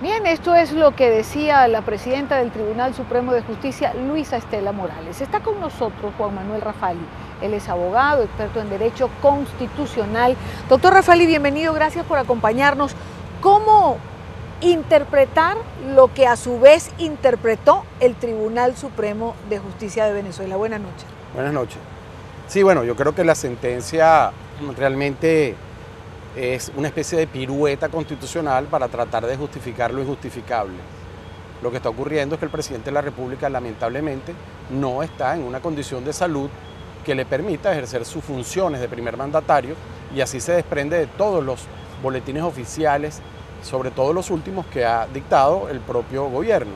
Bien, esto es lo que decía la presidenta del Tribunal Supremo de Justicia, Luisa Estela Morales. Está con nosotros Juan Manuel Rafali. Él es abogado, experto en Derecho Constitucional. Doctor Rafali, bienvenido, gracias por acompañarnos. ¿Cómo interpretar lo que a su vez interpretó el Tribunal Supremo de Justicia de Venezuela? Buenas noches. Buenas noches. Sí, bueno, yo creo que la sentencia realmente es una especie de pirueta constitucional para tratar de justificar lo injustificable. Lo que está ocurriendo es que el presidente de la República lamentablemente no está en una condición de salud que le permita ejercer sus funciones de primer mandatario, y así se desprende de todos los boletines oficiales, sobre todo los últimos que ha dictado el propio gobierno.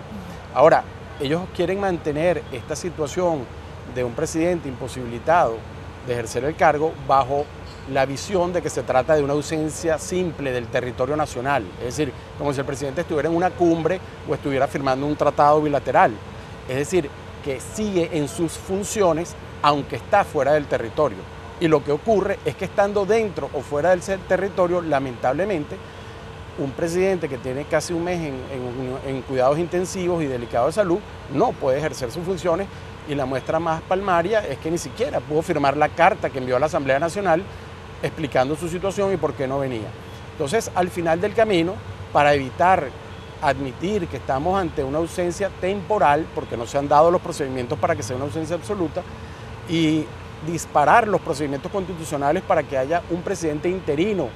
Ahora, ellos quieren mantener esta situación de un presidente imposibilitado de ejercer el cargo bajo la visión de que se trata de una ausencia simple del territorio nacional, es decir, como si el presidente estuviera en una cumbre o estuviera firmando un tratado bilateral, es decir, que sigue en sus funciones aunque está fuera del territorio. Y lo que ocurre es que estando dentro o fuera del territorio, lamentablemente, un presidente que tiene casi un mes en cuidados intensivos y delicados de salud no puede ejercer sus funciones, y la muestra más palmaria es que ni siquiera pudo firmar la carta que envió a la Asamblea Nacional explicando su situación y por qué no venía. Entonces, al final del camino, para evitar admitir que estamos ante una ausencia temporal, porque no se han dado los procedimientos para que sea una ausencia absoluta, y disparar los procedimientos constitucionales para que haya un presidente interino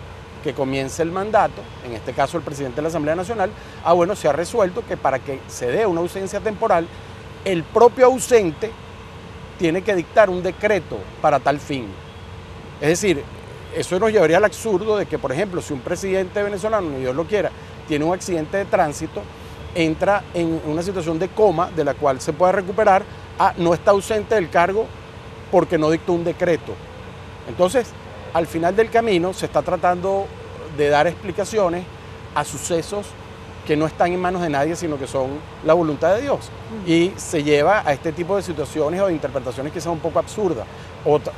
que comience el mandato, en este caso el presidente de la Asamblea Nacional, bueno, se ha resuelto que para que se dé una ausencia temporal, el propio ausente tiene que dictar un decreto para tal fin. Es decir, eso nos llevaría al absurdo de que, por ejemplo, si un presidente venezolano, ni Dios lo quiera, tiene un accidente de tránsito, entra en una situación de coma de la cual se puede recuperar, no está ausente del cargo porque no dictó un decreto. Entonces, al final del camino se está tratando de dar explicaciones a sucesos que no están en manos de nadie, sino que son la voluntad de Dios. Y se lleva a este tipo de situaciones o de interpretaciones que son un poco absurdas.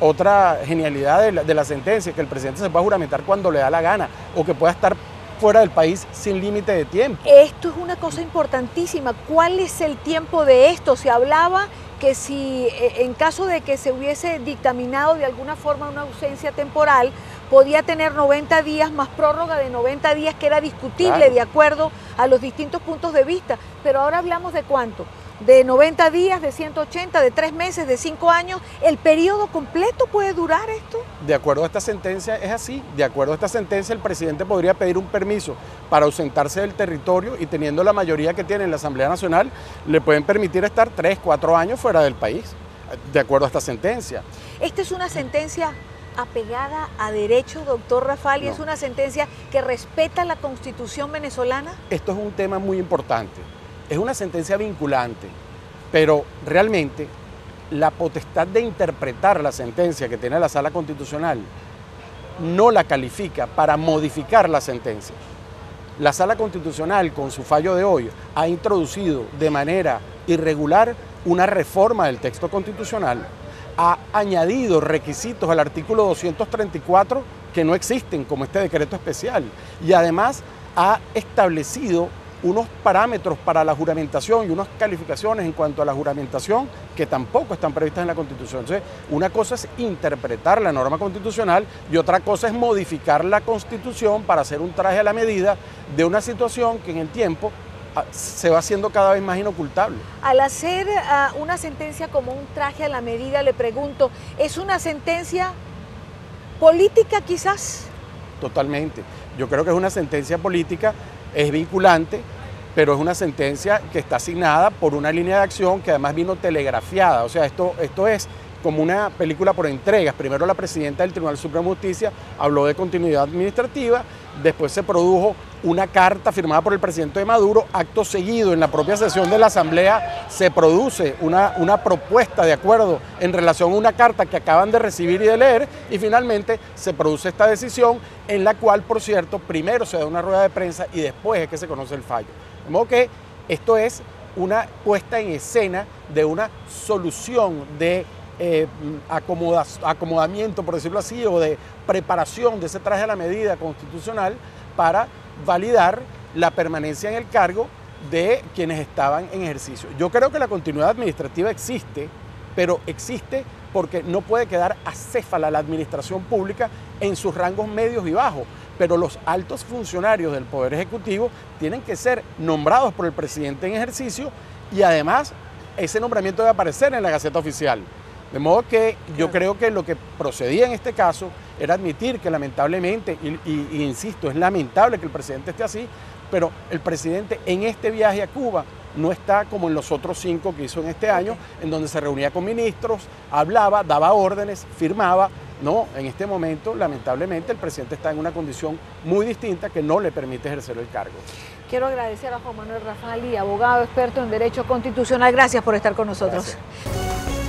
Otra genialidad de la sentencia es que el presidente se pueda juramentar cuando le da la gana, o que pueda estar fuera del país sin límite de tiempo. Esto es una cosa importantísima. ¿Cuál es el tiempo de esto? Se hablaba que si en caso de que se hubiese dictaminado de alguna forma una ausencia temporal, podía tener 90 días más prórroga de 90 días, que era discutible, claro, de acuerdo a los distintos puntos de vista. Pero ahora hablamos de ¿cuánto? De 90 días, de 180, de 3 meses, de 5 años. ¿El periodo completo puede durar esto? De acuerdo a esta sentencia es así. De acuerdo a esta sentencia, el presidente podría pedir un permiso para ausentarse del territorio, y teniendo la mayoría que tiene en la Asamblea Nacional, le pueden permitir estar 3, 4 años fuera del país, de acuerdo a esta sentencia. Esta es una sentencia apegada a derecho, doctor Rafali. No. ¿Es una sentencia que respeta la Constitución venezolana? Esto es un tema muy importante. Es una sentencia vinculante, pero realmente la potestad de interpretar la sentencia que tiene la Sala Constitucional no la califica para modificar la sentencia. La Sala Constitucional, con su fallo de hoy, ha introducido de manera irregular una reforma del texto constitucional, ha añadido requisitos al artículo 234 que no existen, como este decreto especial, y además ha establecido unos parámetros para la juramentación y unas calificaciones en cuanto a la juramentación que tampoco están previstas en la Constitución. Entonces, una cosa es interpretar la norma constitucional y otra cosa es modificar la Constitución para hacer un traje a la medida de una situación que en el tiempo se va haciendo cada vez más inocultable. Al hacer una sentencia como un traje a la medida, le pregunto, ¿es una sentencia política quizás? Totalmente. Yo creo que es una sentencia política, es vinculante, pero es una sentencia que está asignada por una línea de acción que además vino telegrafiada. O sea, esto es como una película por entregas. Primero la presidenta del Tribunal Supremo de Justicia habló de continuidad administrativa, después se produjo una carta firmada por el presidente de Maduro, acto seguido en la propia sesión de la Asamblea se produce una propuesta de acuerdo en relación a una carta que acaban de recibir y de leer, y finalmente se produce esta decisión en la cual, por cierto, primero se da una rueda de prensa y después es que se conoce el fallo. De modo que esto es una puesta en escena de una solución de acomodamiento, por decirlo así, o de preparación de ese traje a la medida constitucional para validar la permanencia en el cargo de quienes estaban en ejercicio. Yo creo que la continuidad administrativa existe, pero existe porque no puede quedar acéfala la administración pública en sus rangos medios y bajos, pero los altos funcionarios del Poder Ejecutivo tienen que ser nombrados por el presidente en ejercicio y además ese nombramiento debe aparecer en la Gaceta Oficial. De modo que yo creo que lo que procedía en este caso era admitir que lamentablemente, y insisto, es lamentable que el presidente esté así, pero el presidente en este viaje a Cuba no está como en los otros 5 que hizo en este año, en donde se reunía con ministros, hablaba, daba órdenes, firmaba. No, en este momento, lamentablemente, el presidente está en una condición muy distinta que no le permite ejercer el cargo. Quiero agradecer a Juan Manuel Rafali, abogado experto en Derecho Constitucional. Gracias por estar con nosotros. Gracias.